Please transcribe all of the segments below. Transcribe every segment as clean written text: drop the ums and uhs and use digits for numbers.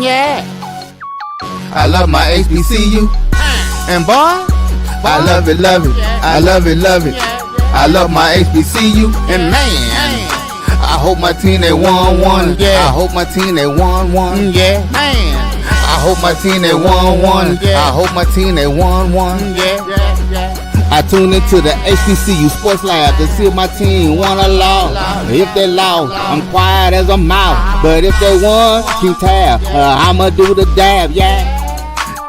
Yeah. I love my HBCU. And boy, I love it, love it. I love it, love it. I love my HBCU. And man, I hope my team they won one. Yeah. I hope my team they won one. Yeah. Man, I hope my team they won one. I hope my team they won one. Yeah. I tune into the HBCU Sports Lab to see if my team won or lost. If they lost, I'm quiet as a mouse. But if they won, keep tab. I'ma do the dab, yeah.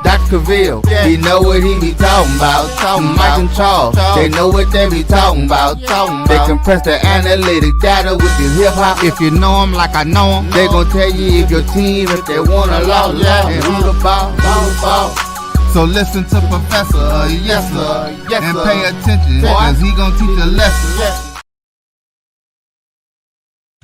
Dr. Cavil, he know what he be talking about. Mike and Charles, they know what they be talking about. They compress the analytic data with the hip hop. If you know them like I know them, they gon' tell you if your team, if they won or lost, and who the ball. So listen to Professor, yes sir, and pay attention, cause he gon' teach a lesson.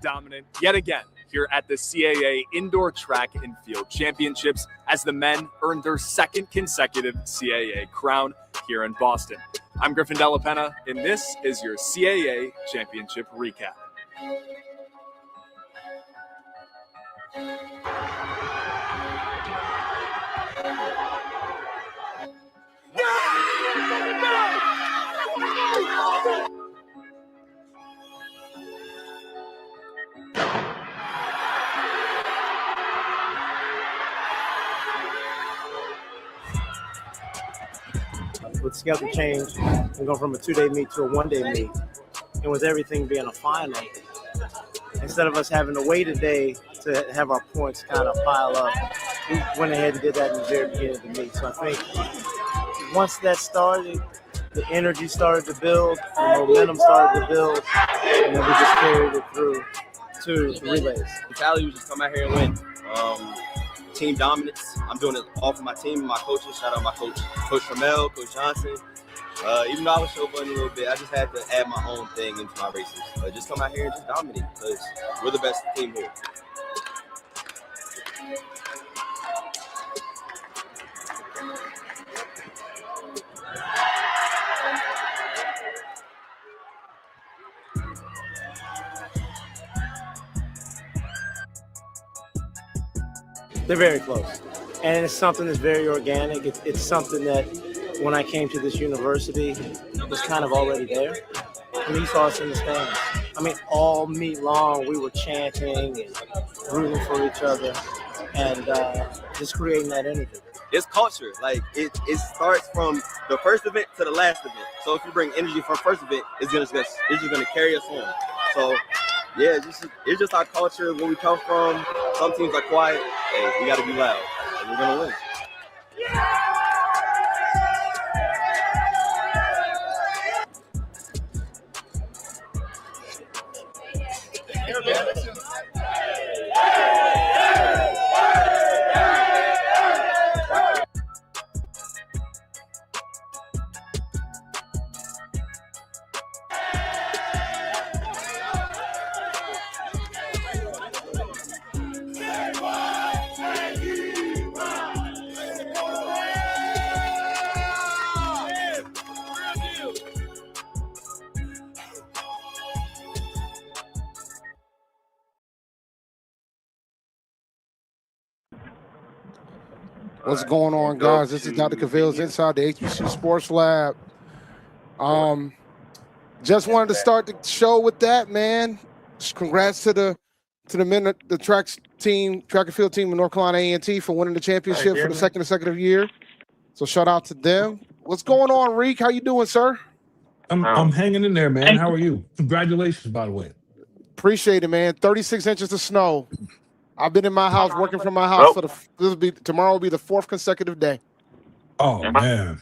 Dominant yet again here at the CAA Indoor Track and Field Championships as the men earned their second consecutive CAA crown here in Boston. I'm Griffin Della Penna, and this is your CAA Championship recap. With schedule change and go from a 2-day meet to a 1-day meet, and with everything being a final, instead of us having to wait a day to have our points kind of pile up, we went ahead and did that in the very beginning of the meet. So I think once that started, the energy started to build, the momentum started to build, and then we just carried it through to the relays. The value was just come out here and win. Team dominance. I'm doing it all for my team and my coaches. Shout out my coach, Coach Ramel, Coach Johnson. Even though I was so funny a little bit, I just had to add my own thing into my races. Just come out here and just dominate because we're the best team here. They're very close. And it's something that's very organic. It's something that when I came to this university, was kind of already there. I mean, you saw us in the stands. I mean, all meet long, we were chanting and rooting for each other and just creating that energy. It's culture. Like, it starts from the first event to the last event. So if you bring energy from first event, it's just gonna carry us on. So yeah, it's just our culture, where we come from. Some teams are quiet. Hey, we got to be loud, and we're gonna win. What's going on, guys? This is Dr. Cavil's inside the HBCU Sports Lab. Just wanted to start the show with that, man. Congrats to the men, the track and field team of North Carolina A&T for winning the championship for the second consecutive year. So shout out to them. What's going on, Reek? How you doing, sir? I'm hanging in there, man. How are you? Congratulations, by the way. Appreciate it, man. 36 inches of snow. I've been in my house, working from my house tomorrow will be the fourth consecutive day. Oh man,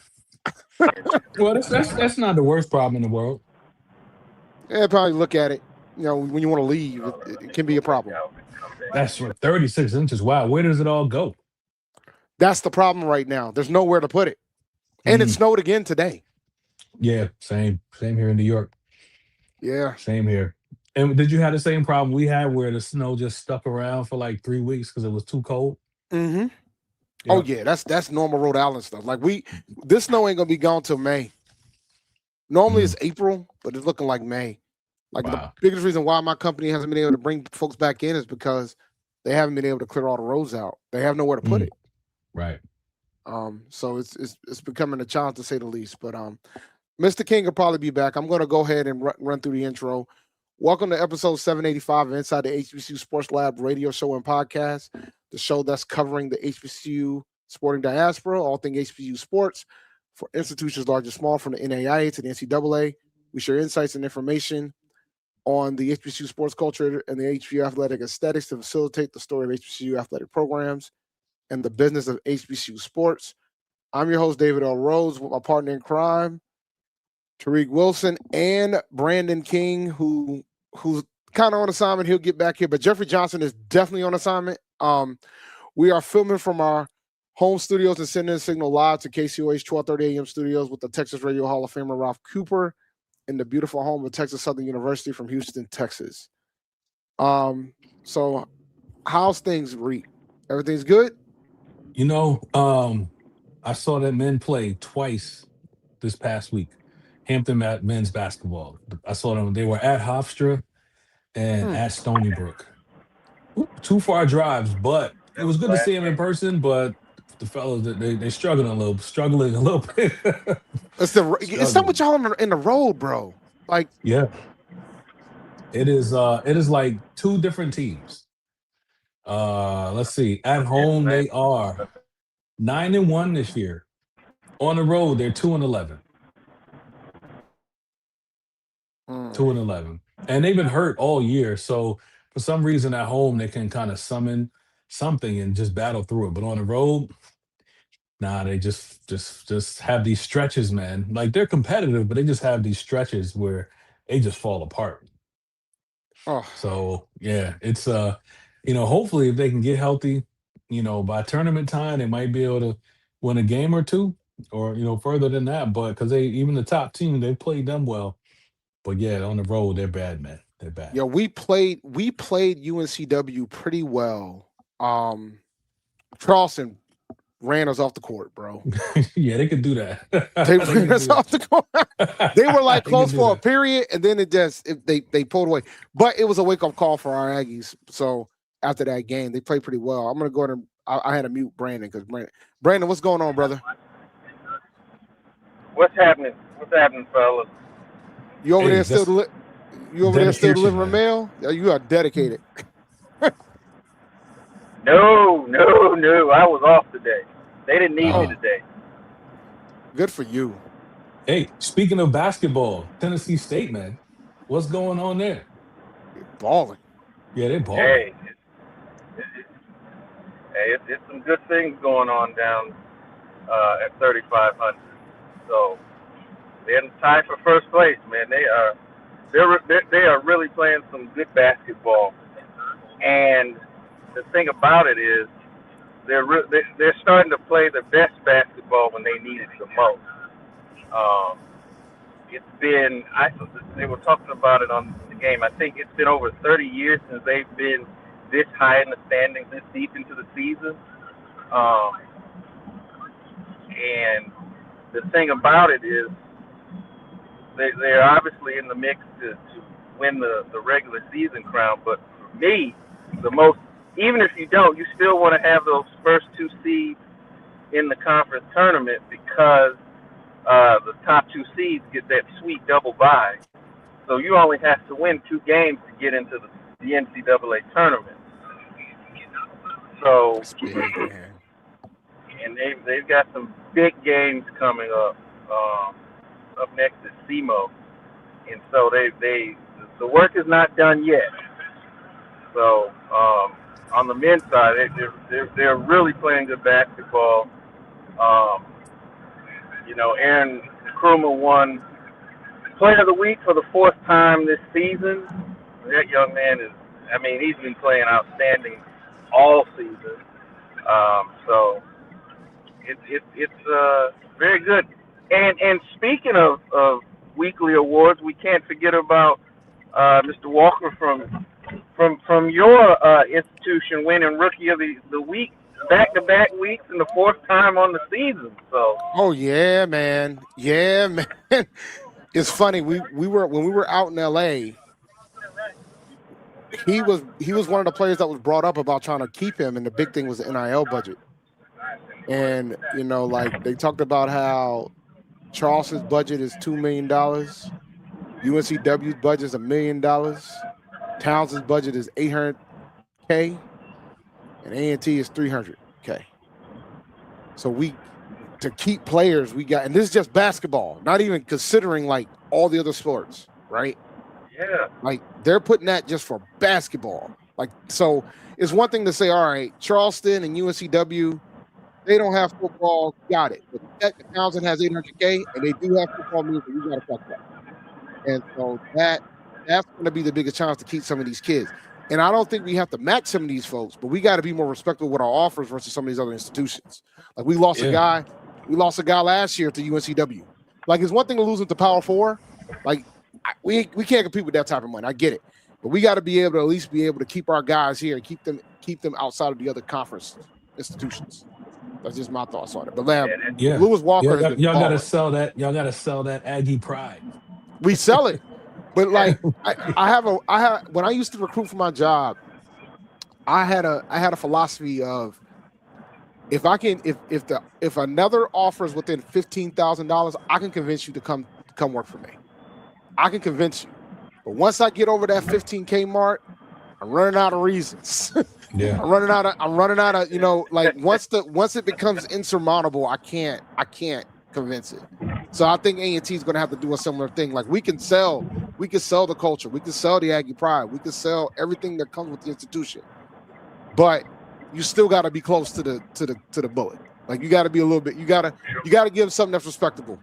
Well, that's not the worst problem in the world. Yeah, probably look at it. You know, when you want to leave, it can be a problem. That's for 36 inches. Wow, where does it all go? That's the problem right now. There's nowhere to put it. And it snowed again today. Yeah, same here in New York. Yeah. Same here. And did you have the same problem we had where the snow just stuck around for like 3 weeks because it was too cold? Mm-hmm. Yep. Oh yeah, that's normal Rhode Island stuff. Like this snow ain't gonna be gone till May. Normally it's April, but it's looking like May. Like the biggest reason why my company hasn't been able to bring folks back in is because they haven't been able to clear all the roads out. They have nowhere to put it. Right. So it's becoming a challenge to say the least. But Mr. King will probably be back. I'm gonna go ahead and run through the intro. Welcome to episode 785 of Inside the HBCU Sports Lab radio show and podcast, the show that's covering the HBCU sporting diaspora, all things HBCU sports, for institutions large and small, from the NAIA to the NCAA. We share insights and information on the HBCU sports culture and the HBCU athletic aesthetics to facilitate the story of HBCU athletic programs and the business of HBCU sports. I'm your host, David L. Rose, with my partner in crime, Tariq Wilson, and Brandon King, who's kind of on assignment. He'll get back here, but Jeffrey Johnson is definitely on assignment. We are filming from our home studios and sending a signal live to KCOH 1230 AM studios with the Texas Radio Hall of Famer Ralph Cooper in the beautiful home of Texas Southern University from Houston, Texas. So how's things, Reed? Everything's good? You know, I saw that men play twice this past week. Hampton men's basketball. I saw them. They were at Hofstra and at Stony Brook. Too far drives, but it was good to see them in person. But the fellas, they struggling a little bit. It's not what y'all in the road, bro. Like, yeah, it is like two different teams. Let's see. At home, they are 9-1 this year. On the road, they're 2-11. 2-11, and they've been hurt all year. So for some reason, at home they can kind of summon something and just battle through it. But on the road, nah, they just have these stretches, man. Like, they're competitive, but they just have these stretches where they just fall apart. Oh, so yeah, it's hopefully if they can get healthy, by tournament time, they might be able to win a game or two, or further than that. But because even the top team, they played them well. But yeah, on the road, they're bad, man. They're bad. Yeah, we played UNCW pretty well. Charleston ran us off the court, bro. Yeah, they could do that. They ran us off the court. They were like close for a period, and then they pulled away. But it was a wake-up call for our Aggies. So after that game, they played pretty well. I'm gonna go ahead and I had to mute Brandon because Brandon, what's going on, brother? What's happening? What's happening, fellas? You over there still delivering mail? You are dedicated. No. I was off today. They didn't need me today. Good for you. Hey, speaking of basketball, Tennessee State, man, what's going on there? They're balling. Yeah, they're balling. Hey, it's some good things going on down at 3,500. So they're tied for first place, man. They are really playing some good basketball, and the thing about it is they're starting to play the best basketball when they need it the most. They were talking about it on the game. I think it's been over 30 years since they've been this high in the standings, this deep into the season. And the thing about it is they're obviously in the mix to win the regular season crown. But for me, even if you don't, you still want to have those first two seeds in the conference tournament because the top two seeds get that sweet double bye. So you only have to win 2 games to get into the NCAA tournament. So, and they've got some big games coming up. Up next is SEMO, and so the work is not done yet. So on the men's side, they're really playing good basketball. Aaron Krumah won Player of the Week for the fourth time this season. That young man he's been playing outstanding all season. So it's very good. And speaking of weekly awards, we can't forget about Mr. Walker from your institution winning Rookie of the Week back-to-back weeks and the fourth time on the season. So. Oh yeah, man. Yeah, man. It's funny. We were when we were out in LA. He was one of the players that was brought up about trying to keep him, and the big thing was the NIL budget. And like they talked about how Charleston's budget is $2 million, UNCW's budget is $1 million, Townsend's budget is $800K, and A&T is $300K. So to keep players, we got, and this is just basketball, not even considering like all the other sports, right? Yeah. Like they're putting that just for basketball. Like, so it's one thing to say, all right, Charleston and UNCW, they don't have football, got it. But the fact that Townsend has $800K and they do have football means that we got to fuck that. And so that's going to be the biggest challenge to keep some of these kids. And I don't think we have to match some of these folks, but we got to be more respectful with our offers versus some of these other institutions. Like we lost a guy last year to UNCW. Like it's one thing to lose into Power 4. Like we can't compete with that type of money. I get it, but we got to be able to at least be able to keep our guys here and keep them outside of the other conference institutions. That's just my thoughts on it. But Lewis Walker, y'all gotta sell that. Y'all gotta sell that Aggie pride. We sell it, but like when I used to recruit for my job, I had a philosophy of if another offer is within $15,000, I can convince you to come work for me. I can convince you, but once I get over that $15K mark, I'm running out of reasons. Yeah, I'm running out of like once it becomes insurmountable, I can't convince it. So I think A&T is going to have to do a similar thing. Like we can sell the culture, we can sell the Aggie pride, we can sell everything that comes with the institution, but you still got to be close to the bullet. Like you got to be a little bit. You got to give something that's respectable.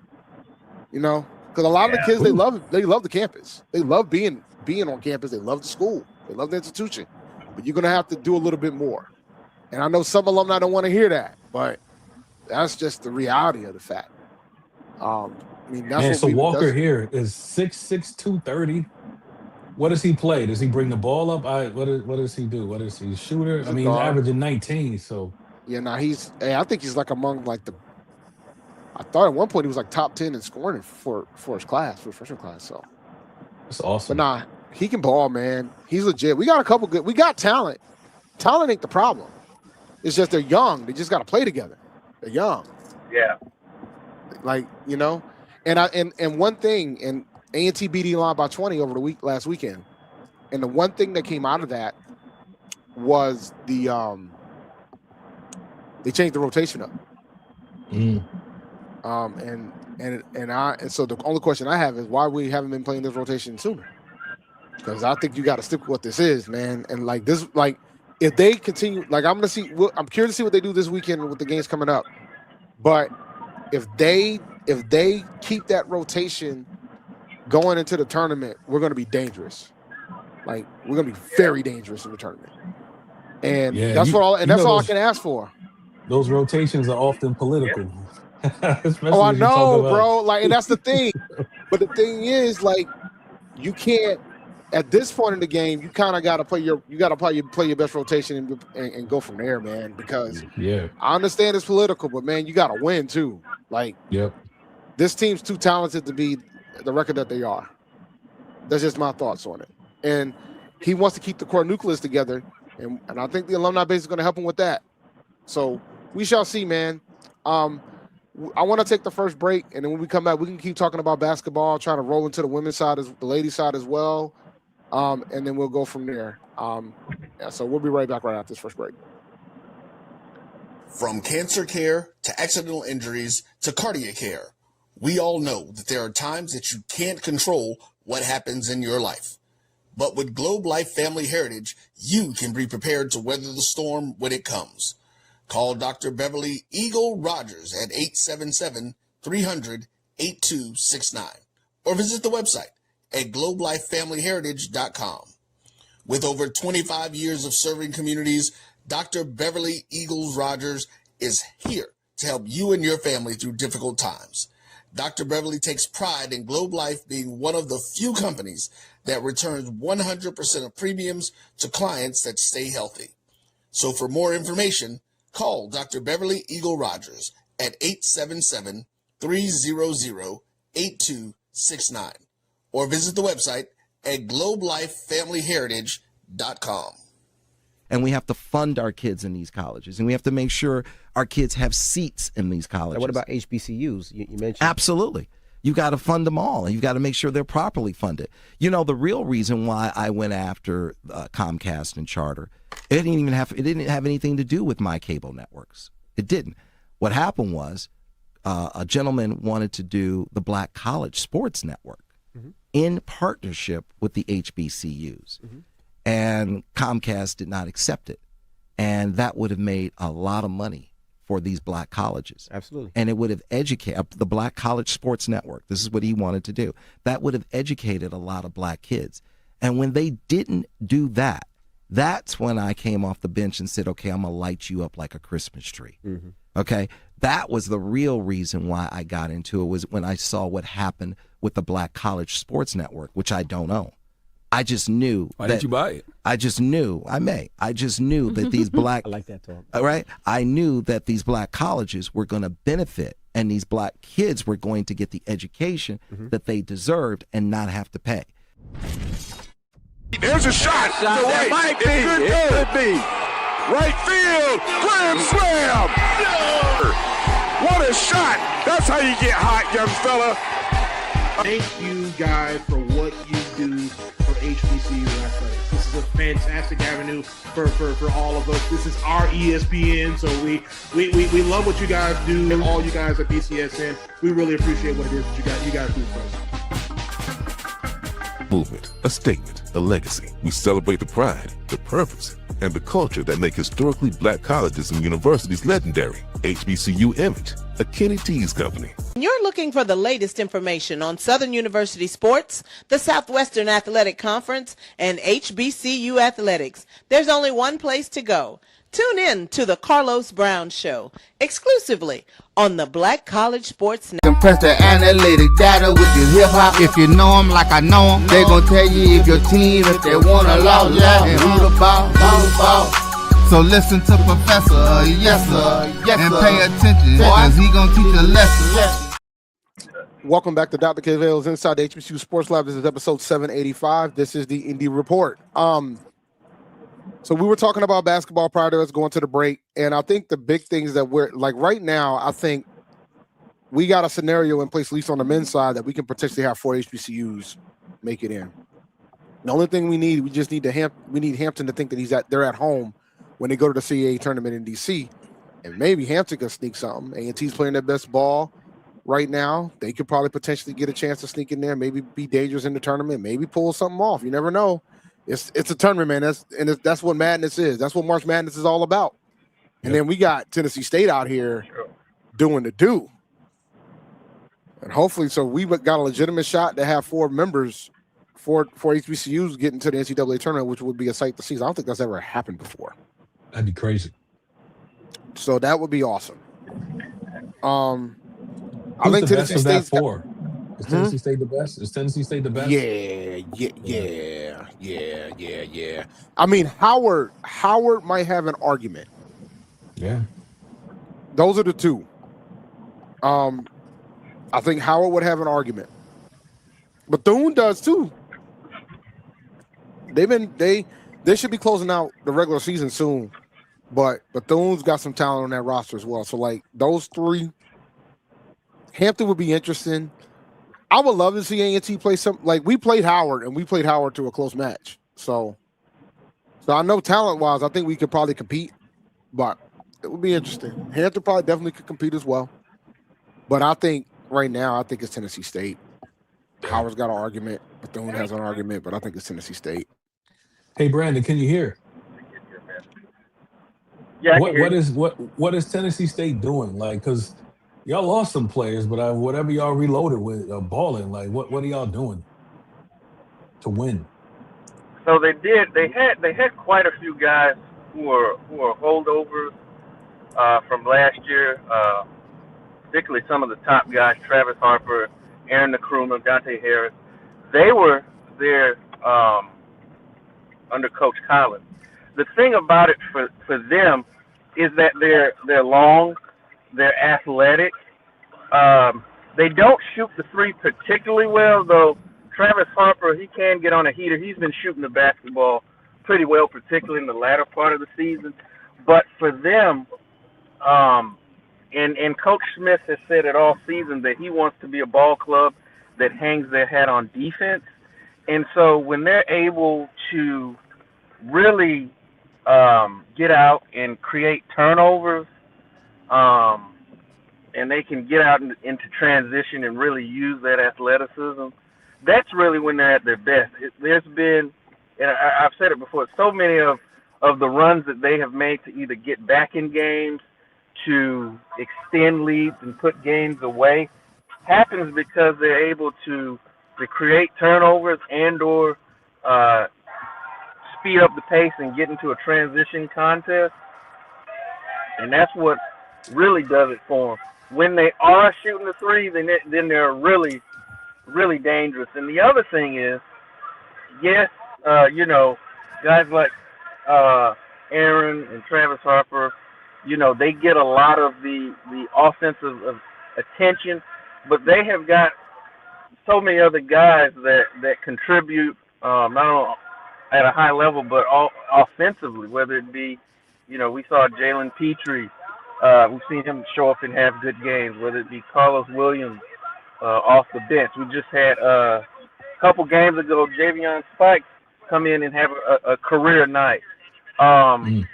Because a lot of the kids they love the campus. They love being on campus. They love the school. They love the institution. But you're going to have to do a little bit more. And I know some alumni don't want to hear that, but that's just the reality of the fact. That's Walker here is 6'6", 230. What does he play? Does he bring the ball up? What does he do? What is he, shooter? He's averaging 19. So yeah, I think he's like among like I thought at one point he was like top 10 in scoring for his class, for his freshman class. So that's awesome. But he can ball, man. He's legit. We got a couple good. We got talent. Talent ain't the problem. It's just they're young. They just got to play together. They're young. Yeah. Like and one thing, and A&T beat Elon by 20 over the last weekend, and the one thing that came out of that was they changed the rotation up. And so the only question I have is why we haven't been playing this rotation sooner. Because I think you got to stick with what this is, man. And like this, like if they continue, like I'm curious to see what they do this weekend with the games coming up. But if they keep that rotation going into the tournament, we're going to be dangerous. Like we're going to be very dangerous in the tournament. And that's all I can ask for. Those rotations are often political. Oh, I know, bro. Like, and that's the thing. But the thing is, like, you can't. At this point in the game, you kind of got to play your best rotation and go from there, man. Because I understand it's political, but man, you got to win too. Like, this team's too talented to be the record that they are. That's just my thoughts on it. And he wants to keep the core nucleus together, and I think the alumni base is going to help him with that. So we shall see, man. I want to take the first break, and then when we come back, we can keep talking about basketball, trying to roll into the women's side, the ladies' side as well, and then we'll go from there. So we'll be right back right after this first break. From cancer care to accidental injuries to cardiac care, we all know that there are times that you can't control what happens in your life. But with Globe Life Family Heritage, you can be prepared to weather the storm when it comes. Call Dr. Beverly Eagle Rogers at 877-300-8269 or visit the website at globelifefamilyheritage.com. With over 25 years of serving communities, Dr. Beverly Eagles Rogers is here to help you and your family through difficult times. Dr. Beverly takes pride in Globe Life being one of the few companies that returns 100% of premiums to clients that stay healthy. So for more information, call Dr. Beverly Eagle Rogers at 877-300-8269 or visit the website at globelifefamilyheritage.com. And we have to fund our kids in these colleges, and we have to make sure our kids have seats in these colleges. Now, what about HBCUs? You mentioned. Absolutely. You got to fund them all, and you've got to make sure they're properly funded. You know, the real reason why I went after Comcast and Charter, it didn't have anything to do with my cable networks. It didn't. What happened was a gentleman wanted to do the Black College Sports Network in partnership with the HBCUs. And Comcast did not accept it. And that would have made a lot of money for these black colleges. Absolutely. And it would have educated the Black College Sports Network. This is what he wanted to do. That would have educated a lot of black kids. And when they didn't do that, that's when I came off the bench and said, okay, I'm going to light you up like a Christmas tree. Okay? That was the real reason why I got into it, was when I saw what happened with the Black College Sports Network, which I don't own. I just knew. Why didn't you buy it? I just knew. I just knew that these black. I like that talk. Right? I knew that these black colleges were going to benefit, and these black kids were going to get the education that they deserved and not have to pay. There's a shot. It might be. It could be. Right field. Grand slam. What a shot. That's how you get hot, young fella. Thank you guys for what you do for HBCU athletics. This is a fantastic avenue for all of us. This is our ESPN, so we love what you guys do, and all you guys at BCSN. We really appreciate what it is that you guys do for us. Movement, a statement, a legacy. We celebrate the pride, the purpose, and the culture that make historically black colleges and universities legendary. HBCU Image, a Kenny T's company. You're looking for the latest information on Southern University sports, the Southwestern Athletic Conference, and HBCU athletics. There's only one place to go. Tune in to the Carlos Brown Show, exclusively on the Black College Sports Network. Compress the analytic data with your hip-hop. If you know them like I know them, they gon' tell you if your team, if they want to lose, and who the ball. So listen to Professor, yes sir, and pay attention, cause he gon' teach a lesson. Welcome back to Dr. Cavil's Inside the HBCU Sports Lab. This is episode 785. This is the Indy Report. So we were talking about basketball prior to us going to the break, and I think the big things that we're like right now, I think we got a scenario in place, at least on the men's side, that we can potentially have 4 HBCUs make it in. The only thing we need Hampton to think that they're at home when they go to the CAA tournament in DC, and maybe Hampton can sneak something. A&T's playing their best ball right now. They could probably potentially get a chance to sneak in there, maybe be dangerous in the tournament, maybe pull something off. You never know. It's a tournament, man. That's what madness is. That's what March Madness is all about. And then we got Tennessee State out here doing the do. And hopefully, so we got a legitimate shot to have 4 members, 4 HBCUs get into the NCAA tournament, which would be a sight to see. I don't think that's ever happened before. That'd be crazy. So that would be awesome. I think the best Tennessee of that State's 4? Is Tennessee State the best? Is Tennessee State the best? Yeah. I mean, Howard might have an argument. Yeah. Those are the 2. I think Howard would have an argument. Bethune does too. They should be closing out the regular season soon, but Bethune's got some talent on that roster as well. So like those 3, Hampton would be interesting. I would love to see A&T play some. Like we played Howard, and we played Howard to a close match. So I know talent-wise, I think we could probably compete, but it would be interesting. Hampton probably definitely could compete as well. But I think right now, I think it's Tennessee State. Howard's got an argument. Bethune has an argument, but I think it's Tennessee State. Hey, Brandon, can you hear? Yeah. What is Tennessee State doing? Like, because Y'all lost some players, but whatever y'all reloaded with, balling. Like, what are y'all doing to win? So they did. They had quite a few guys who are holdovers from last year. Particularly some of the top guys, Travis Harper, Aaron Nkrumah, Dante Harris. They were there under Coach Collins. The thing about it for them is that they're long, they're athletic. They don't shoot the three particularly well, though. Travis Harper, he can get on a heater. He's been shooting the basketball pretty well, particularly in the latter part of the season. But for them, and Coach Smith has said it all season that he wants to be a ball club that hangs their hat on defense. And so when they're able to really get out and create turnovers, and they can get out into transition and really use that athleticism, that's really when they're at their best. There's been, and I've said it before, so many of the runs that they have made to either get back in games, to extend leads and put games away, happens because they're able to create turnovers and or speed up the pace and get into a transition contest. And that's what really does it for them. When they are shooting the three, then they're really, really dangerous. And the other thing is, yes, guys like Aaron and Travis Harper, they get a lot of the offensive attention, but they have got so many other guys that contribute, not only at a high level, but offensively, whether it be, we saw Jalen Petrie. We've seen him show up and have good games, whether it be Carlos Williams off the bench. We just had a couple games ago, Javion Spikes come in and have a career night. And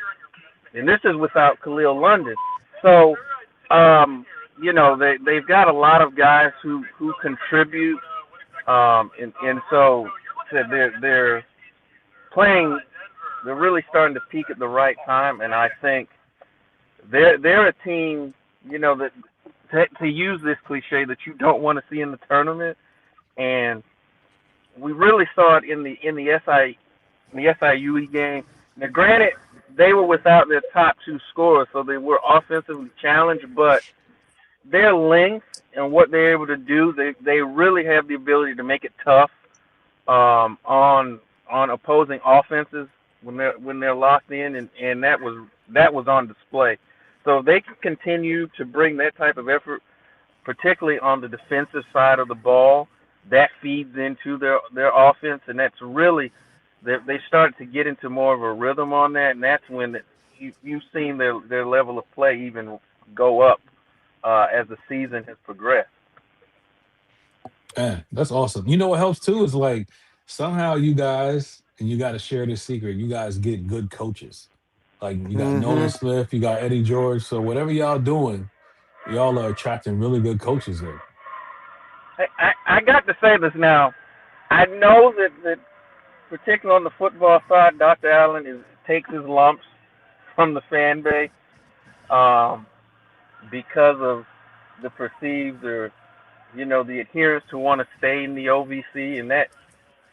this is without Khalil London. So, they've got a lot of guys who contribute, and so they're playing. They're really starting to peak at the right time, and I think they're a team, that to use this cliche that you don't want to see in the tournament, and we really saw it in the SIUE game. Now, granted, they were without their top two scorers, so they were offensively challenged, but their length and what they're able to do, they really have the ability to make it tough on opposing offenses when they're locked in, and that was on display. So they can continue to bring that type of effort, particularly on the defensive side of the ball. That feeds into their offense, and that's really they started to get into more of a rhythm on that, and that's when you've seen their level of play even go up as the season has progressed. Man, that's awesome. You know what helps too is like somehow you guys, and you got to share this secret, you guys get good coaches. Like you got Nolan Smith, you got Eddie George. So whatever y'all doing, y'all are attracting really good coaches there. I got to say this now. I know that particularly on the football side, Dr. Allen takes his lumps from the fan base because of the perceived or, the adherents who want to stay in the OVC, and that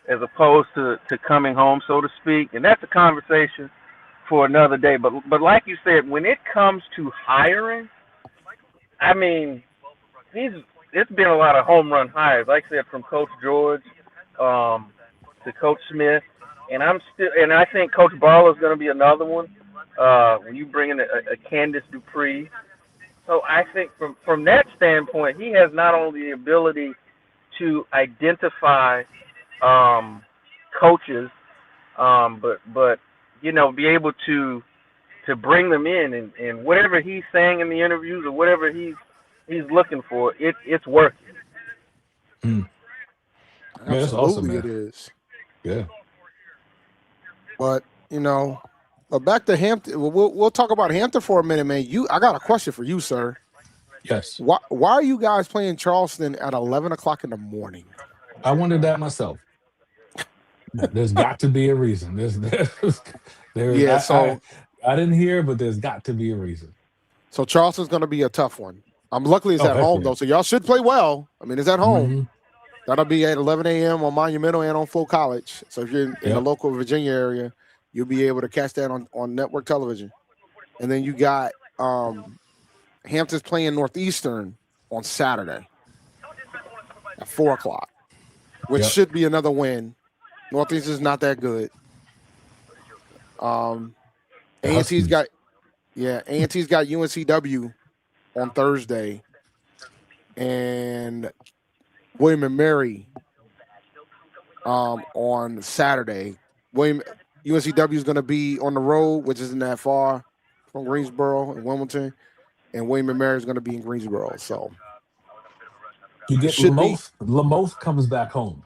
as opposed to coming home, so to speak. And that's a conversation for another day. But like you said, when it comes to hiring, I mean, it's been a lot of home run hires, like I said, from Coach George to Coach Smith, and I think Coach Barlow is going to be another one when you bring in a Candace Dupree. So I think from that standpoint, he has not only the ability to identify coaches, but be able to bring them in, and whatever he's saying in the interviews or whatever he's looking for, it's working. Absolutely, that's awesome, man. It is. Yeah. But back to Hampton. We'll talk about Hampton for a minute, man. I got a question for you, sir. Yes. Why are you guys playing Charleston at 11 o'clock in the morning? I wondered that myself. There's got to be a reason. I didn't hear, but there's got to be a reason. So Charleston's going to be a tough one. Luckily it's Oh, at heck home yeah. though, so y'all should play well. I mean, it's at home. Mhm. That'll be at 11 a.m. on Monumental and on Flow College. So if you're in the Yep. local Virginia area, you'll be able to catch that on network television. And then you got Hampton's playing Northeastern on Saturday at 4 o'clock, which Yep. should be another win. Northeastern's not that good. The A&T's Huskies. got UNCW on Thursday, and William and Mary on Saturday. UNCW is going to be on the road, which isn't that far from Greensboro and Wilmington, and William and Mary is going to be in Greensboro. So You get should be. Lamothe. Lamothe comes back home.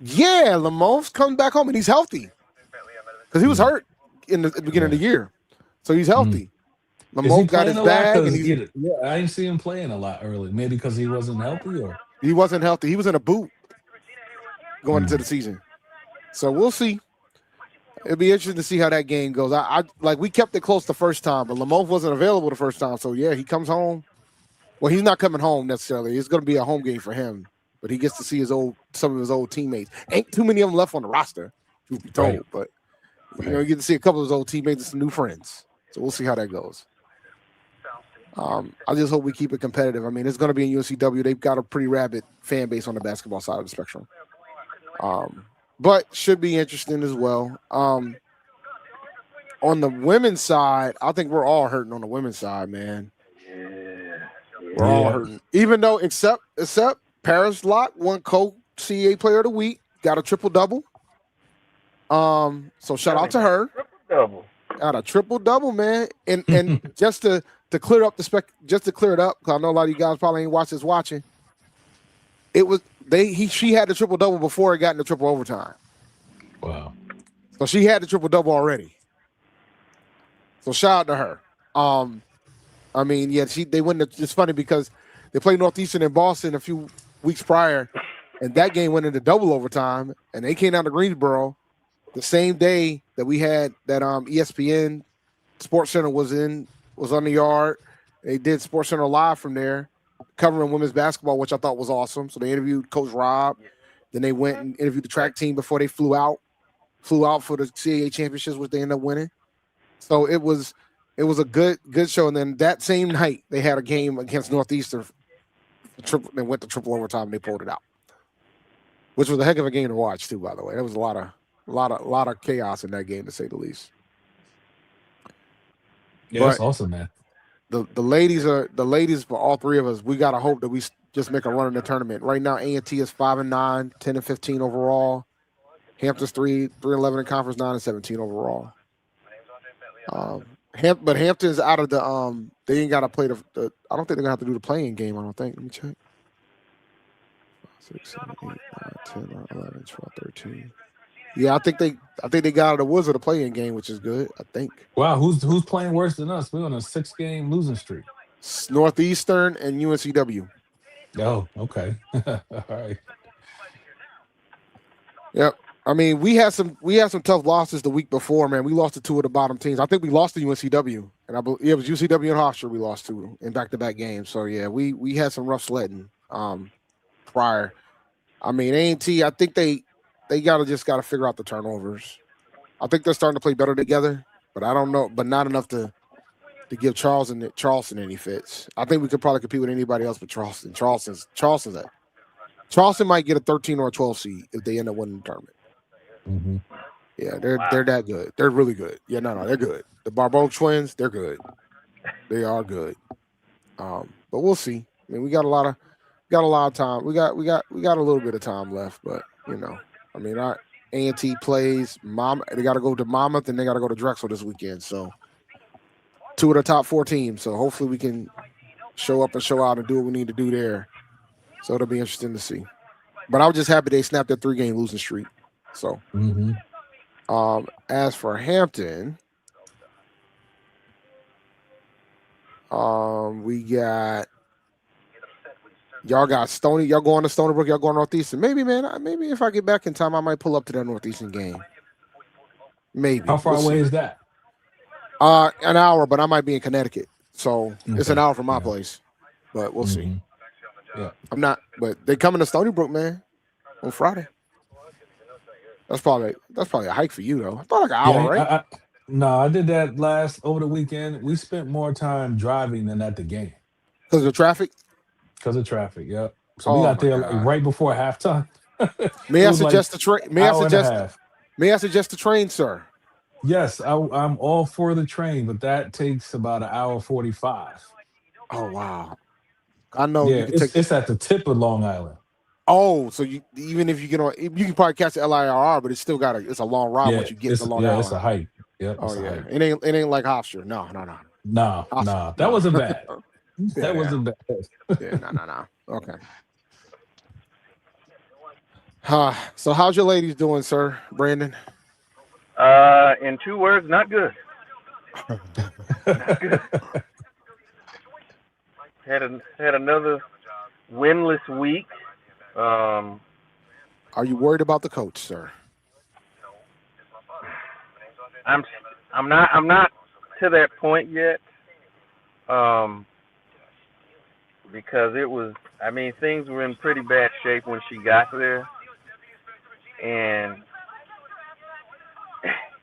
Yeah, Lamothe comes back home and he's healthy because he was hurt in the beginning of the year, so he's healthy. Is he Lamothe got his playing a lot? bag, and 'Cause, he's, yeah, I didn't see him playing a lot early. Maybe because he wasn't healthy, or he wasn't healthy. He was in a boot going into the season, so we'll see. It'll be interesting to see how that game goes. I like we kept it close the first time, but Lamothe wasn't available the first time, so yeah, he comes home. Well, he's not coming home necessarily. It's going to be a home game for him, but he gets to see some of his old teammates. Ain't too many of them left on the roster, truth be told, Right. but you get to see a couple of his old teammates and some new friends. So we'll see how that goes. I just hope we keep it competitive. I mean, it's going to be in UNCW. They've got a pretty rabid fan base on the basketball side of the spectrum. But should be interesting as well. On the women's side, I think we're all hurting on the women's side, man. We're all hurting. Even though, except Paris Locke won co-CA Player of the Week, got a triple-double. So shout out to her. Triple-double. Got a triple-double, man. And just to clear up because I know a lot of you guys probably ain't watched this watching. It was she had the triple-double before it got into triple overtime. wow. So she had the triple-double already. So shout out to her. I mean, yeah, they went. It's funny because they played Northeastern in Boston a few weeks prior, and that game went into double overtime, and they came down to Greensboro the same day that we had that ESPN Sports Center was on the yard. They did Sports Center Live from there, covering women's basketball, which I thought was awesome. So they interviewed Coach Rob. Then they went and interviewed the track team before they flew out for the CAA championships, which they ended up winning. So it was a good show. And then that same night they had a game against Northeastern. They went to triple overtime and they pulled it out, which was a heck of a game to watch too. By the way, there was a lot of chaos in that game, to say the least. Yeah, that's awesome, man. The ladies for all three of us. We gotta hope that we just make a run in the tournament. Right now, A&T is 5-9, 10-15 overall. Hampton's 3-11 in conference, 9-17 overall. But Hampton's out of the they ain't gotta play the I don't think they're gonna have to do the playing game. I don't think. Let me check. 6, 7, 8, 9, 10, 11, 12, 13. Yeah, I think they got out of the woods of the playing game, which is good. I think. Wow, who's playing worse than us? We're on a 6-game losing streak. Northeastern and UNCW. Oh, okay. All right. Yep. I mean, we had some tough losses the week before, man. We lost to two of the bottom teams. I think we lost to UNCW, and I believe it was UCW and Hofstra we lost to in back-to-back games. So yeah, we had some rough sledding prior. I mean, A&T, I think they gotta figure out the turnovers. I think they're starting to play better together, but I don't know, but not enough to give Charleston any fits. I think we could probably compete with anybody else but Charleston. Charleston might get a 13 or a 12 seed if they end up winning the tournament. Mm-hmm. Yeah, they're that good. They're really good. Yeah, no, they're good. The Barbeau twins, they're good. They are good. But we'll see. I mean, we got a lot of time. We got a little bit of time left, but I mean, our A&T plays they got to go to Monmouth and they got to go to Drexel this weekend. So 2 of the top 4 teams. So hopefully we can show up and show out and do what we need to do there. So it'll be interesting to see. But I was just happy they snapped that 3-game losing streak. So, as for Hampton, we got y'all got Stony. Y'all going to Stony Brook. Y'all going Northeastern. Maybe if I get back in time, I might pull up to that Northeastern game. Maybe. How far away is that? An hour, but I might be in Connecticut. So it's an hour from my place, but we'll see. Yeah, I'm not, but they coming to Stony Brook, man, on Friday. That's probably a hike for you though. It's probably like an hour, right? No, I did that over the weekend. We spent more time driving than at the game Because of the traffic. Because of traffic. Yep. So we got there like right before halftime. May I suggest the train? May I suggest the train, sir? Yes, I'm all for the train, but that takes about an hour 45. Oh wow! I know you can it's at the tip of Long Island. Oh, so even if you get on, you can probably catch the LIRR, but it's still it's a long ride once you get to Long Island. Yeah, it's a hike. Yep. Oh yeah, it ain't like Hofstra. No. That wasn't bad. That wasn't bad. Yeah, no. Okay. So how's your ladies doing, sir, Brandon? In 2 words, not good. Not good. Had another winless week. Are you worried about the coach, sir? I'm not to that point yet. Because things were in pretty bad shape when she got there. And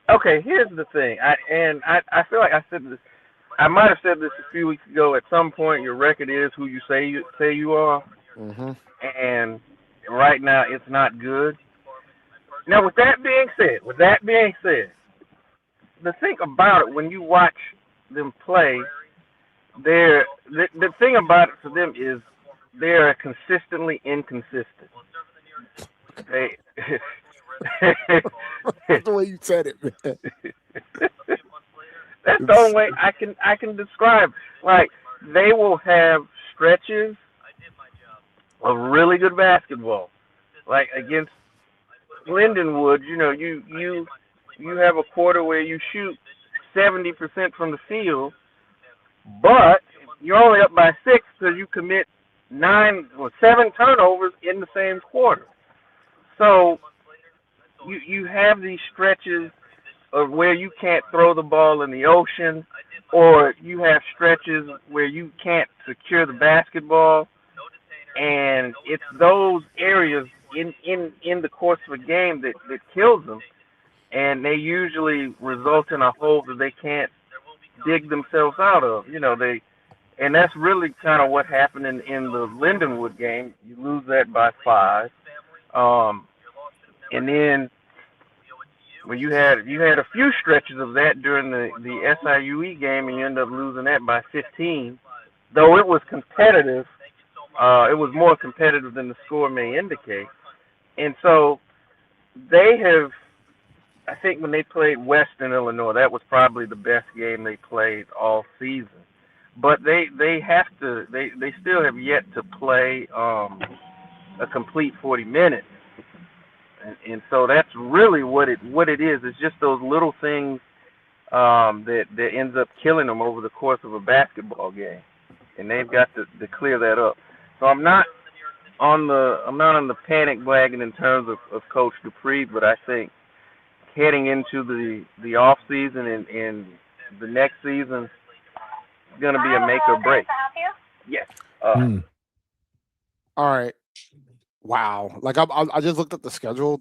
okay, here's the thing. I feel like I said this. I might have said this a few weeks ago. At some point, your record is who you say you are. Mm-hmm. And right now, it's not good. Now, with that being said, the thing about it, when you watch them play, the thing about it for them is they're consistently inconsistent. That's the way you said it, man. That's the only way I can describe. Like, they will have stretches of really good basketball. Like against Lindenwood, you have a quarter where you shoot 70% from the field, but you're only up by 6 because you commit 7 turnovers in the same quarter. So you have these stretches of where you can't throw the ball in the ocean, or you have stretches where you can't secure the basketball, and it's those areas in the course of a game that kills them, and they usually result in a hole that they can't dig themselves out of. And that's really kind of what happened in the Lindenwood game. You lose that by 5, and then when you had a few stretches of that during the SIUE game, and you end up losing that by 15. Though it was competitive, it was more competitive than the score may indicate. And so they have, I think when they played Western Illinois, that was probably the best game they played all season. But they still have yet to play a complete 40 minutes. And so that's really what it is. It's just those little things that ends up killing them over the course of a basketball game, and they've got to clear that up. So I'm not on the panic wagon in terms of Coach Dupree, but I think heading into the off season and the next season is going to be a make or break. Yes. All right. Wow. Like I just looked at the schedule.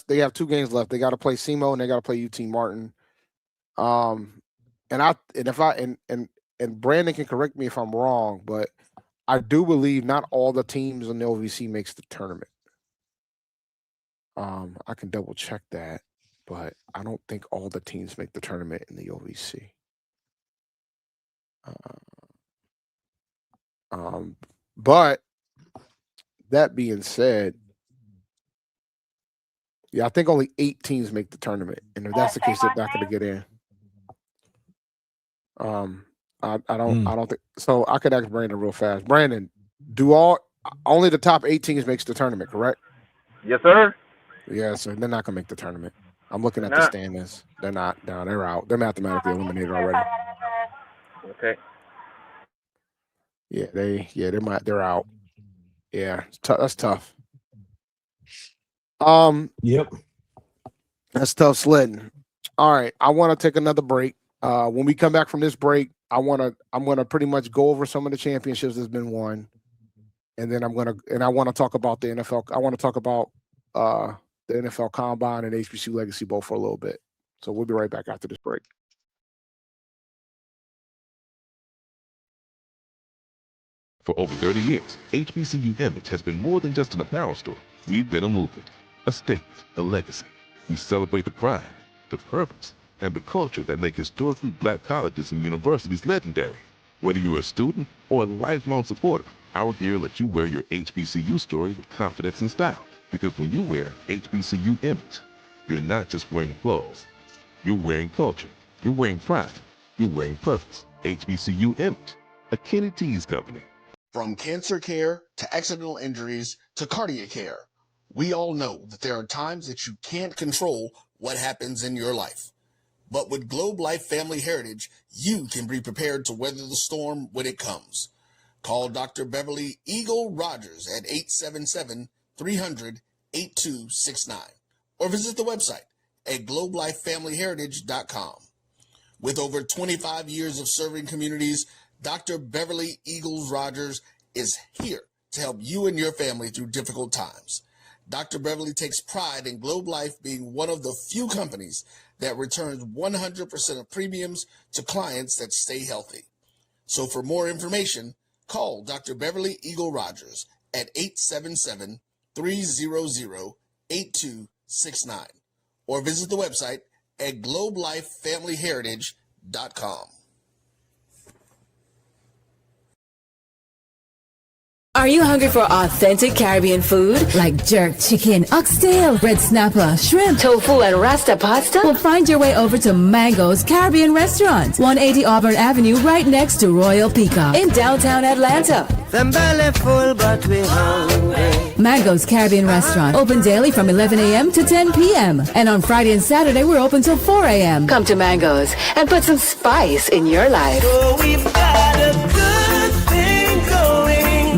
They have 2 games left. They got to play SEMO and they got to play UT Martin. And Brandon can correct me if I'm wrong, but I do believe not all the teams in the OVC makes the tournament. I can double check that, but I don't think all the teams make the tournament in the OVC. But that being said, yeah, I think only 8 teams make the tournament, and if that's the case, they're not going to get in. I don't think so. I could ask Brandon real fast. Brandon, only the top 8 teams makes the tournament, correct? Yes, sir. Yeah, so they're not going to make the tournament. I'm looking at the standings. They're not. No, they're out. They're mathematically eliminated already. Okay. Yeah, they're out. Yeah, that's tough. Yep. That's tough sledding. All right, I want to take another break. When we come back from this break, I'm gonna pretty much go over some of the championships that's been won, and then I want to talk about the NFL. I want to talk about the NFL Combine and HBCU Legacy Bowl for a little bit. So we'll be right back after this break. For over 30 years, HBCU Image has been more than just an apparel store. We've been a movement, a statement, a legacy. We celebrate the pride, the purpose, and the culture that make historically black colleges and universities legendary. Whether you're a student or a lifelong supporter, our gear lets you wear your HBCU story with confidence and style. Because when you wear HBCU Image, you're not just wearing clothes. You're wearing culture. You're wearing pride. You're wearing purpose. HBCU Image, a Kenny T's company. From cancer care to accidental injuries to cardiac care, we all know that there are times that you can't control what happens in your life. But with Globe Life Family Heritage, you can be prepared to weather the storm when it comes. Call Dr. Beverly Eagle Rogers at 877-300-8269 or visit the website at globelifefamilyheritage.com. With over 25 years of serving communities, Dr. Beverly Eagles Rogers is here to help you and your family through difficult times. Dr. Beverly takes pride in Globe Life being one of the few companies that returns 100% of premiums to clients that stay healthy. So for more information, call Dr. Beverly Eagle Rogers at 877-300-8269 or visit the website at globelifefamilyheritage.com. Are you hungry for authentic Caribbean food like jerk chicken, oxtail, red snapper, shrimp, tofu, and rasta pasta? Well, find your way over to Mango's Caribbean Restaurant, 180 Auburn Avenue, right next to Royal Peacock in downtown Atlanta. Them belly full, but we hungry. Mango's Caribbean Restaurant, open daily from 11 a.m. to 10 p.m. And on Friday and Saturday, we're open till 4 a.m. Come to Mango's and put some spice in your life. So we've got a good thing going.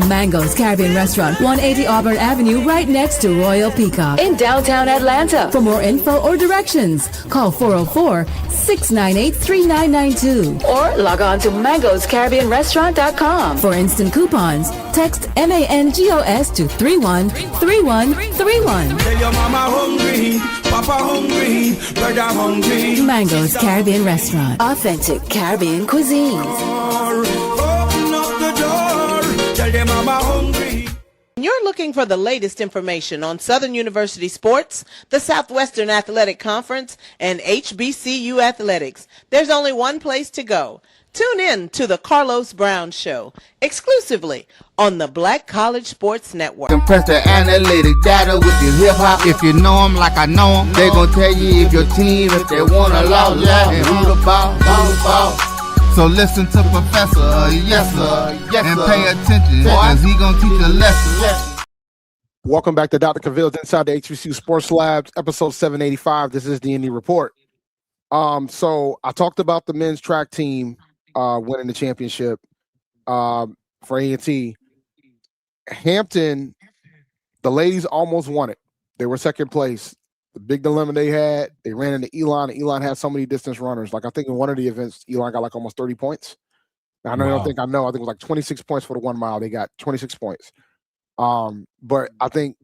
Mango's Caribbean Restaurant, 180 Auburn Avenue, right next to Royal Peacock in downtown Atlanta. For more info or directions, call 404-698-3992 or log on to mangoscaribbeanrestaurant.com. For instant coupons, text MANGOS to 313131. Tell your mama hungry, papa hungry, brother hungry. Mango's Caribbean Restaurant, authentic Caribbean cuisines. Open up the door, tell them mama hungry. You're looking for the latest information on Southern University sports, the Southwestern Athletic Conference, and HBCU athletics. There's only one place to go. Tune in to the Carlos Brown Show, exclusively on the Black College Sports Network. Compress the analytic data with your hip-hop. If you know them like I know them, they gon' tell you if your team, if they want a lot, and who the ball. So listen to Professor, yes sir, and pay attention, cause he gon' teach a lesson. Welcome back to Dr. Cavil's Inside the HBCU Sports Labs, episode 785. This is the Indy Report. So I talked about the men's track team winning the championship for A&T. Hampton, the ladies almost won it. They were second place. The big dilemma they had, they ran into Elon, and Elon had so many distance runners. Like I think in one of the events, Elon got like almost 30 points. Now, I don't think I know. I think it was like 26 points for the 1 mile. They got 26 points. But I think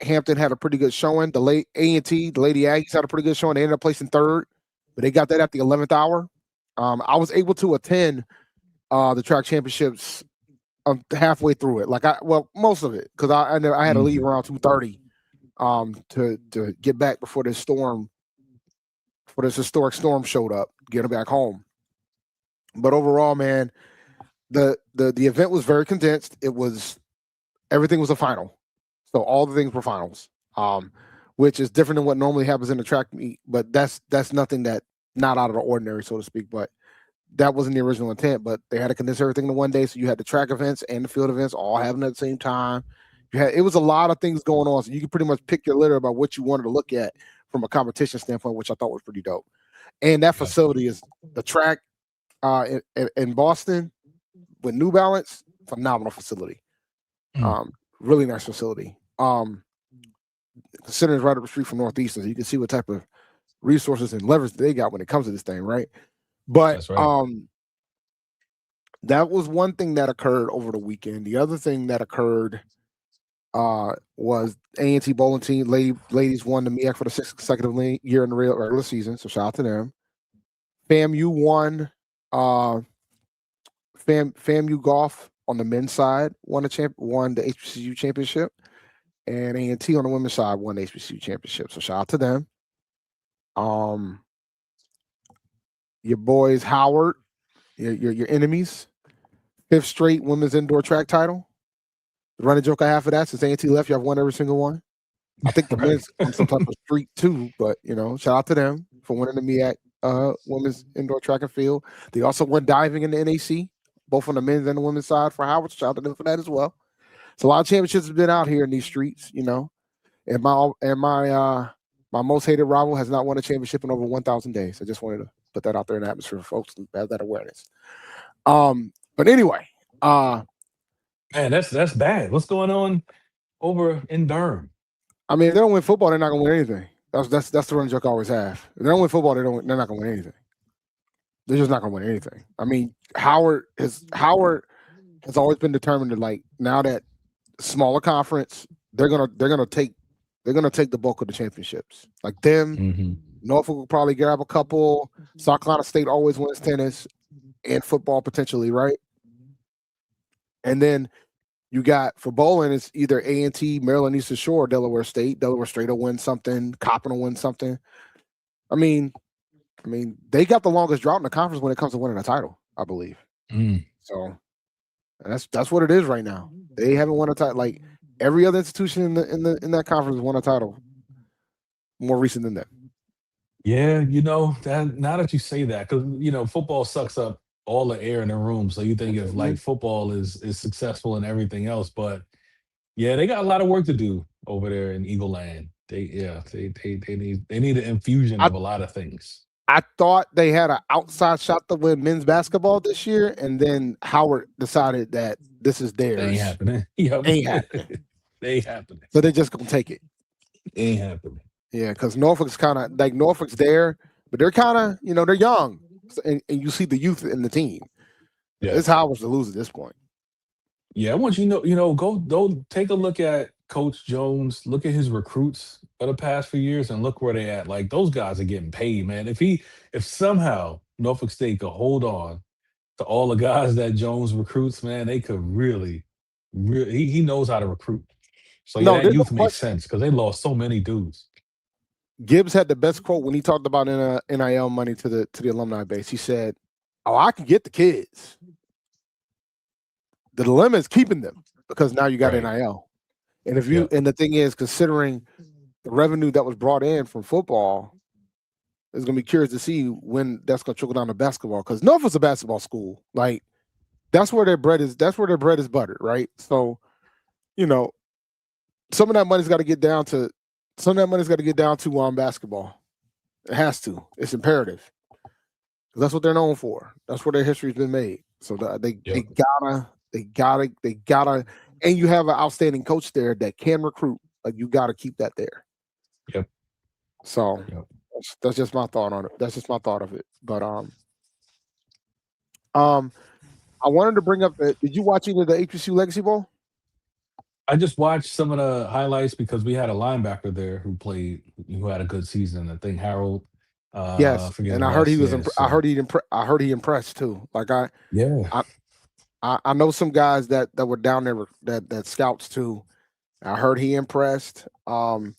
Hampton had a pretty good showing. The late A&T, the Lady Aggies had a pretty good showing. They ended up placing third, but they got that at the 11th hour. I was able to attend the track championships halfway through it. Most of it, because I had to leave around 2:30 to get back before this historic storm showed up, get back home. But overall, man, the event was very condensed. Everything was a final. So all the things were finals, which is different than what normally happens in the track meet. But that's nothing that not out of the ordinary, so to speak. But that wasn't the original intent. But they had to condense everything in one day. So you had the track events and the field events all happening at the same time. It was a lot of things going on. So you could pretty much pick your litter about what you wanted to look at from a competition standpoint, which I thought was pretty dope. And that facility is the track in Boston with New Balance, phenomenal facility. Really nice facility. Considering it's right up the street from Northeastern, so you can see what type of resources and leverage they got when it comes to this thing, right? But That was one thing that occurred over the weekend. The other thing that occurred was A&T bowling team ladies won the MEAC for the 6th consecutive year in the regular season. So shout out to them. FAMU won. FAMU golf on the men's side won the HBCU championship, and A&T on the women's side won the HBCU championship. So shout out to them. Your boys Howard, your enemies, 5th straight women's indoor track title. The running joke I have for that, since A&T left, you have won every single one. I think the men's on some type of streak too, but shout out to them for winning the MEAC women's indoor track and field. They also won diving in the NAC, both on the men's and the women's side for Howard. Shout out to them for that as well. So a lot of championships have been out here in these streets, And my most hated rival has not won a championship in over 1,000 days. I just wanted to put that out there in the atmosphere for folks to have that awareness. But anyway, man, that's bad. What's going on over in Durham? I mean, if they don't win football, they're not gonna win anything. That's the running joke I always have. If they don't win football, they're not gonna win anything. They're just not gonna win anything. I mean, Howard has always been determined to, now that smaller conference, they're gonna take the bulk of the championships. Like them, Norfolk will probably grab a couple. South Carolina State always wins tennis and football potentially, right? And then you got for bowling, it's either A&T, Maryland Eastern Shore, or Delaware State. Delaware State will win something. Coppin will win something. I mean, they got the longest drought in the conference when it comes to winning a title, I believe. So that's what it is right now. They haven't won a title. Like every other institution in that conference won a title more recent than that. Yeah, now that you say that, because football sucks up all the air in the room. So you think if football is successful and everything else, but yeah, they got a lot of work to do over there in Eagle Land. They need an infusion of a lot of things. I thought they had an outside shot to win men's basketball this year, and then Howard decided that this is theirs. They ain't happening. Ain't happening. They ain't happening. So they're just gonna take it. Ain't happening. Yeah, because Norfolk's kind of Norfolk's there, but they're kind of they're young, and you see the youth in the team. Yeah, it's Howard's to lose at this point. Yeah, I want go take a look at Coach Jones. Look at his recruits for the past few years, and look where they at. Like those guys are getting paid, man. If somehow Norfolk State could hold on to all the guys that Jones recruits, man, they could really he knows how to recruit. So that youth makes sense because they lost so many dudes. Gibbs had the best quote when he talked about NIL money to the alumni base. He said, "Oh, I can get the kids. The dilemma is keeping them because now you got NIL. And and the thing is, considering the revenue that was brought in from football, it's gonna be curious to see when that's gonna trickle down to basketball. Because Norfolk's a basketball school. Like that's where their bread is. That's where their bread is buttered, right? So, some of that money's got to get down to. Some of that money's got to get down to basketball. It has to. It's imperative. That's what they're known for. That's where their history's been made. So they gotta, and you have an outstanding coach there that can recruit. Like you got to keep that there. Yep. So that's just my thought on it. That's just my thought of it. But I wanted to bring up. Did you watch any of the HBCU Legacy Bowl? I just watched some of the highlights because we had a linebacker there who had a good season. I think Harold. Yes, and I heard he was. I heard he impressed too. Like I know some guys that were down there that scouts too. I heard he impressed. Shout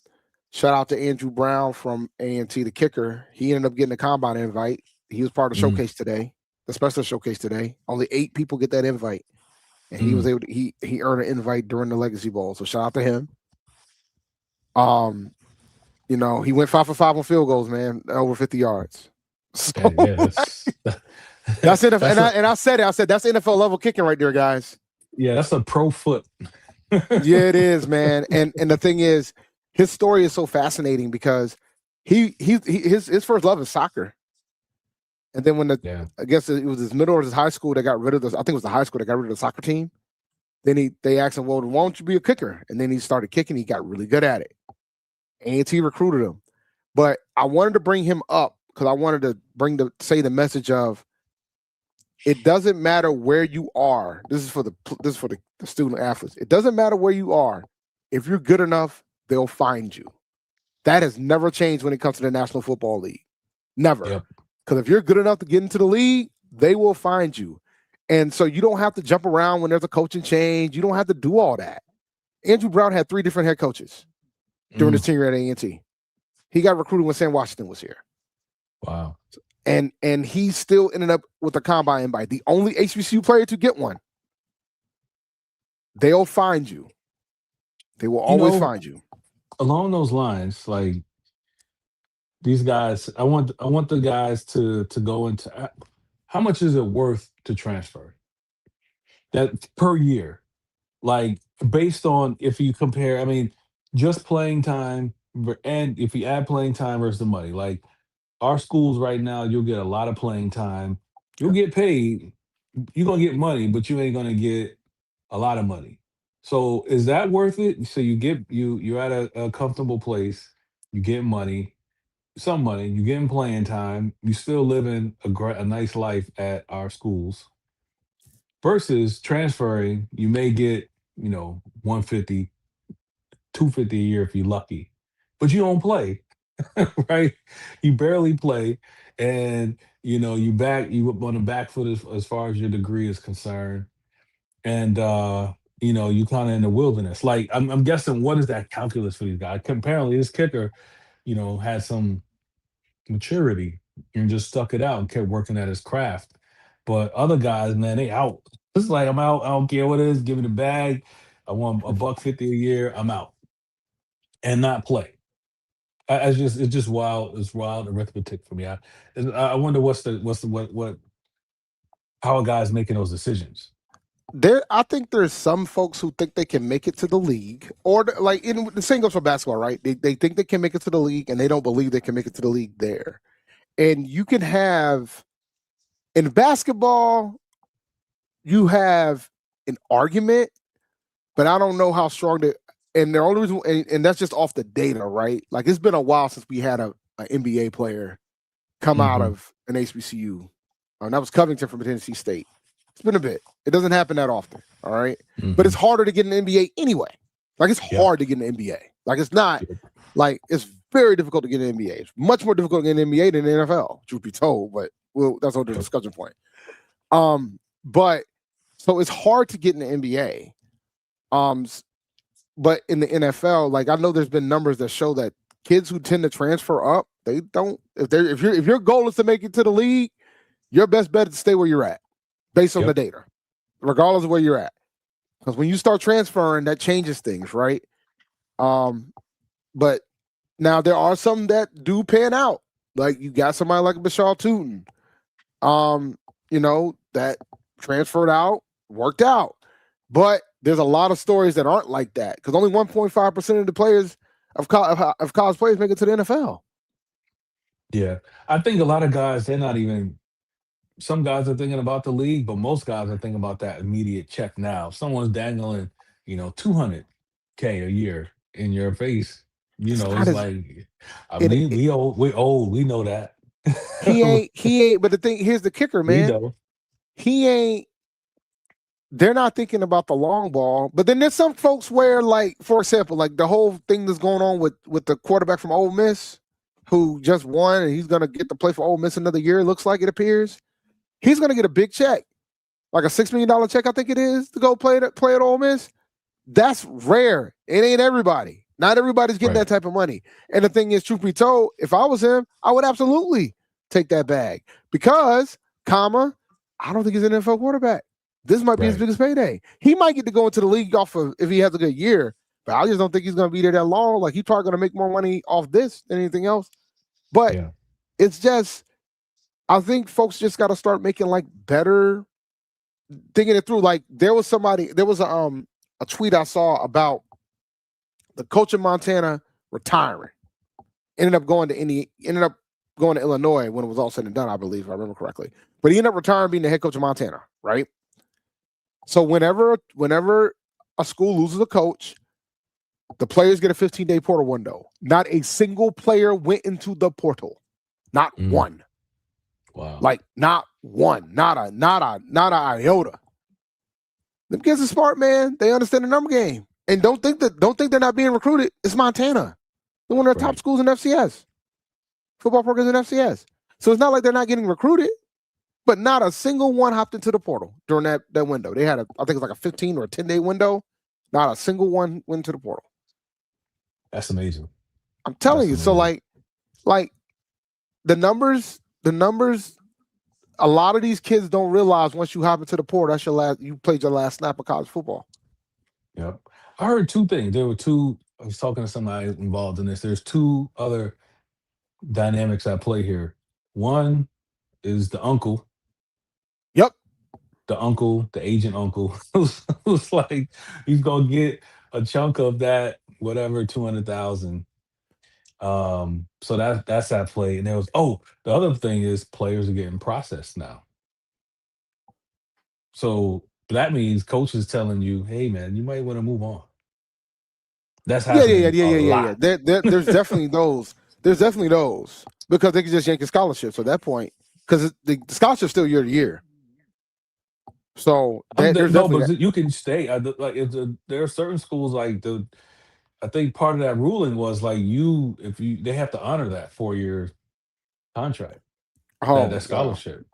out to Andrew Brown from A&T, the kicker. He ended up getting a combine invite. He was part of the showcase today, the special showcase today. Only 8 people get that invite. And he was able to he earned an invite during the Legacy Bowl. So shout out to him. He went 5 for 5 on field goals, man, over 50 yards. So that's it. And I said that's NFL level kicking right there, guys. Yeah, that's a pro foot. Yeah, it is, man. And the thing is, his story is so fascinating because his first love is soccer. And then when I guess it was his middle or his high school that got rid of I think it was the high school that got rid of the soccer team. Then they asked him, well, why don't you be a kicker? And then he started kicking. He got really good at it. A&T recruited him. But I wanted to bring him up because I wanted to say the message of It doesn't matter where you are. This is for the student athletes. It doesn't matter where you are. If you're good enough, they'll find you. That has never changed when it comes to the National Football League. Never. Because if you're good enough to get into the league, they will find you. And so you don't have to jump around when there's a coaching change. You don't have to do all that. Andrew Brown had 3 different head coaches during his tenure at A&T. He got recruited when Sam Washington was here. Wow. And he still ended up with a combine invite. The only HBCU player to get one. They'll find you. They will always find you. Along those lines, like these guys, I want the guys to go into how much is it worth to transfer? That per year. Like based on if you compare, I mean, just playing time and if you add playing time versus the money, like our schools right now, you'll get a lot of playing time. You'll get paid. You're gonna get money, but you ain't gonna get a lot of money. So is that worth it? So you're at a comfortable place. You get money, some money. You getting playing time. You still living a nice life at our schools. Versus transferring, you may get 150, 250 a year if you're lucky, but you don't play. Right? You barely play, and you on the back foot as far as your degree is concerned, and you kind of in the wilderness. Like I'm guessing, what is that calculus for these guys? Apparently, this kicker, had some maturity and just stuck it out and kept working at his craft. But other guys, man, they out. It's like I'm out. I don't care what it is. Give me the bag. I want $150 a year. I'm out, and not play. It's just wild. It's wild arithmetic for me. I wonder how a guy's making those decisions. I think there's some folks who think they can make it to the league, or the same goes for basketball, right? They think they can make it to the league, and they don't believe they can make it to the league there. And you can have in basketball, you have an argument, but I don't know how strong that. And the only reason, and that's just off the data, right? Like it's been a while since we had an NBA player come out of an HBCU. And that was Covington from Tennessee State. It's been a bit. It doesn't happen that often, all right? But it's harder to get an NBA anyway. Like it's hard to get an NBA. Like it's not like it's very difficult to get an NBA. It's much more difficult to get an NBA than the NFL, truth be told. But that's another discussion point. But so it's hard to get in the NBA. But in the NFL, like I know there's been numbers that show that kids who tend to transfer up, they don't. If your goal is to make it to the league, your best bet is to stay where you're at, based on the data, regardless of where you're at. Because when you start transferring, that changes things, right? But now there are some that do pan out. Like you got somebody like Bashar Tootin, that transferred out, worked out. But there's a lot of stories that aren't like that because only 1.5% of the players of college players make it to the NFL. Yeah, I think a lot of guys, they're not even. Some guys are thinking about the league, but most guys are thinking about that immediate check now. Someone's dangling, $200K a year in your face. It's like, we old, we know that. He ain't. But here's the kicker, man. He ain't. They're not thinking about the long ball. But then there's some folks where, like, for example, like the whole thing that's going on with the quarterback from Ole Miss who just won and he's going to get to play for Ole Miss another year, it looks like it appears. He's going to get a big check, like a $6 million check, I think it is, to go play at Ole Miss. That's rare. It ain't everybody. Not everybody's getting that type of money. And the thing is, truth be told, if I was him, I would absolutely take that bag because, I don't think he's an NFL quarterback. This might be his biggest payday. He might get to go into the league off of if he has a good year, but I just don't think he's going to be there that long. Like he's probably going to make more money off this than anything else. But it's just, I think folks just got to start making like better, thinking it through. Like there was a tweet I saw about the coach of Montana retiring. Ended up going to Illinois when it was all said and done, I believe, if I remember correctly. But he ended up retiring, being the head coach of Montana, right? So whenever a school loses a coach, the players get a 15-day portal window. Not a single player went into the portal. Not one. Wow. Like not one, not a iota. Them kids are smart, man. They understand the number game. And don't think they're not being recruited. It's Montana. They're one of the top schools in FCS. Football programs in FCS. So it's not like they're not getting recruited, but not a single one hopped into the portal during that window. They had I think it's like a 15 or a 10-day window. Not a single one went to the portal. That's amazing. I'm telling you. So like the numbers, a lot of these kids don't realize once you hop into the portal, you played your last snap of college football. Yep. I heard two things. I was talking to somebody involved in this. There's two other dynamics at play here. One is the uncle. Yep. The agent uncle, who's like, he's gonna get a chunk of that, whatever, 200,000. So that's at play. And there was the other thing is players are getting processed now. So that means coaches telling you, hey man, you might want to move on. That's happening a lot. There's definitely those. There's definitely those because they can just yank a scholarship. So at that point, because the scholarship's still year to year. So but you can stay. There are certain schools like I think part of that ruling was like they have to honor that 4-year contract, that scholarship.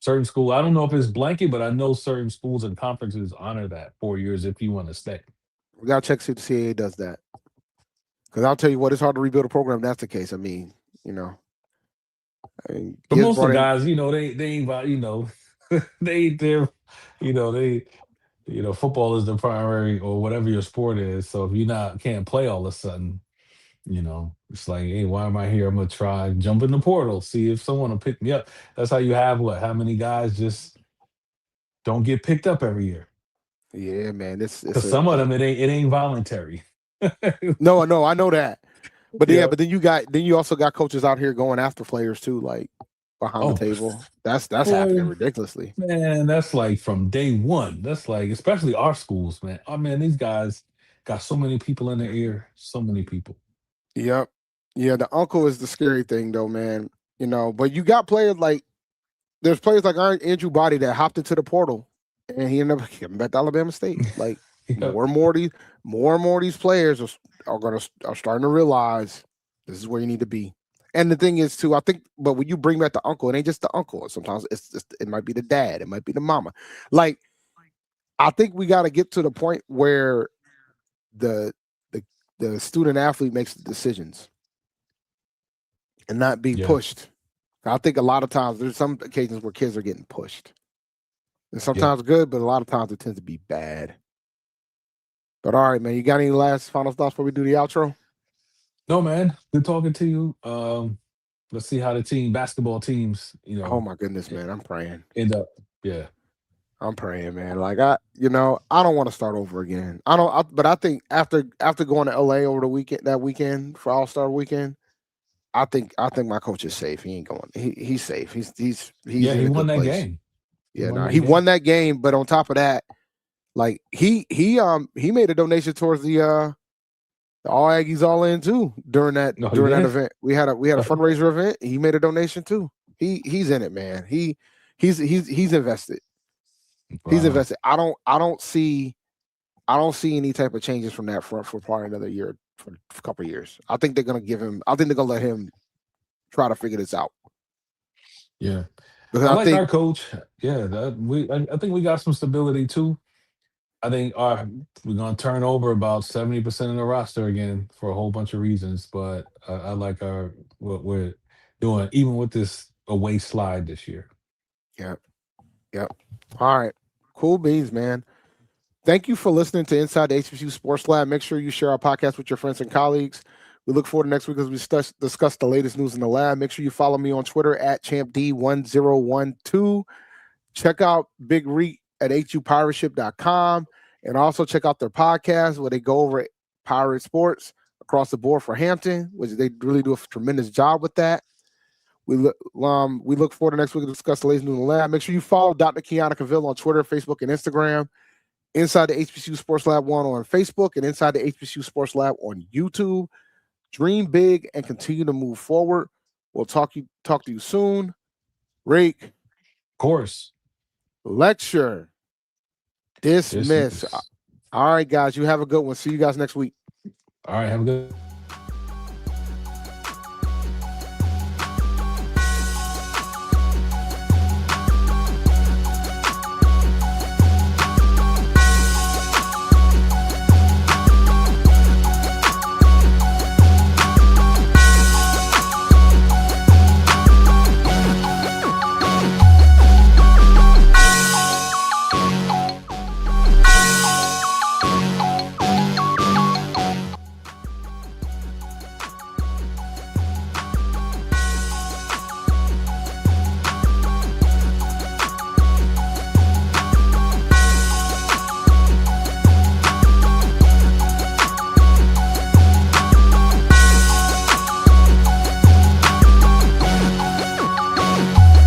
Certain school, I don't know if it's blanket, but I know certain schools and conferences honor that 4 years if you want to stay. We gotta check see if the CAA does that. Because I'll tell you what, it's hard to rebuild a program if that's the case. I mean, but most of the guys, they ain't, football is the primary or whatever your sport is. So if you can't play all of a sudden, it's like, hey, why am I here? I'm gonna try jump in the portal, see if someone will pick me up. That's how you have how many guys just don't get picked up every year. Yeah, man. Because some of them it ain't voluntary. No, I know that. But but then you also got coaches out here going after players too, like behind the table. That's happening ridiculously. Man, that's like from day one. That's like, especially our schools, man. Oh man, these guys got so many people in their ear. So many people. Yep. Yeah, the uncle is the scary thing though, man. But you got players there's players like Andrew Body that hopped into the portal and he ended up getting back to Alabama State. Like more and more of these players are starting to realize this is where you need to be. And the thing is too, I think, but when you bring back the uncle, it ain't just the uncle. Sometimes it might be the dad, it might be the mama. Like, I think we got to get to the point where the student athlete makes the decisions and not being pushed. I think a lot of times there's some occasions where kids are getting pushed. And sometimes good, but a lot of times it tends to be bad. But all right, man, you got any last final thoughts before we do the outro? No, man. Good talking to you. Let's see how the basketball teams, Oh my goodness, man. I'm praying. End up. Yeah. I'm praying, man. Like I don't want to start over again. But I think after going to LA over that weekend for All-Star weekend, I think my coach is safe. He ain't going. He's safe. He won that game. Yeah, he won that game. But on top of that, like he made a donation towards the All Aggies All In too during that event. We had a fundraiser event. He made a donation too. He's in it, man. He's invested. Wow. He's invested. I don't see any type of changes from that front for probably another year, for a couple of years. I think they're gonna let him try to figure this out. Yeah. I think our coach. Yeah, I think we got some stability too. I think we're gonna turn over about 70% of the roster again for a whole bunch of reasons, but I like what we're doing, even with this away slide this year. Yep. All right, cool beans, man. Thank you for listening to Inside the HBCU Sports Lab. Make sure you share our podcast with your friends and colleagues. We look forward to next week as we discuss the latest news in the lab. Make sure you follow me on Twitter at ChampD1012. Check out Big Reek at HUPirateship.com. And also check out their podcast where they go over Pirate Sports across the board for Hampton, which they really do a tremendous job with that. We look forward to next week to discuss the latest news in the lab. Make sure you follow Dr. Kiana Cavil on Twitter, Facebook, and Instagram. Inside the HBCU Sports Lab 1 on Facebook and Inside the HBCU Sports Lab on YouTube. Dream big and continue to move forward. We'll talk to you soon. Reek. Of course. Lecture. Dismiss. Dismiss. All right, guys. You have a good one. See you guys next week. All right. Have a good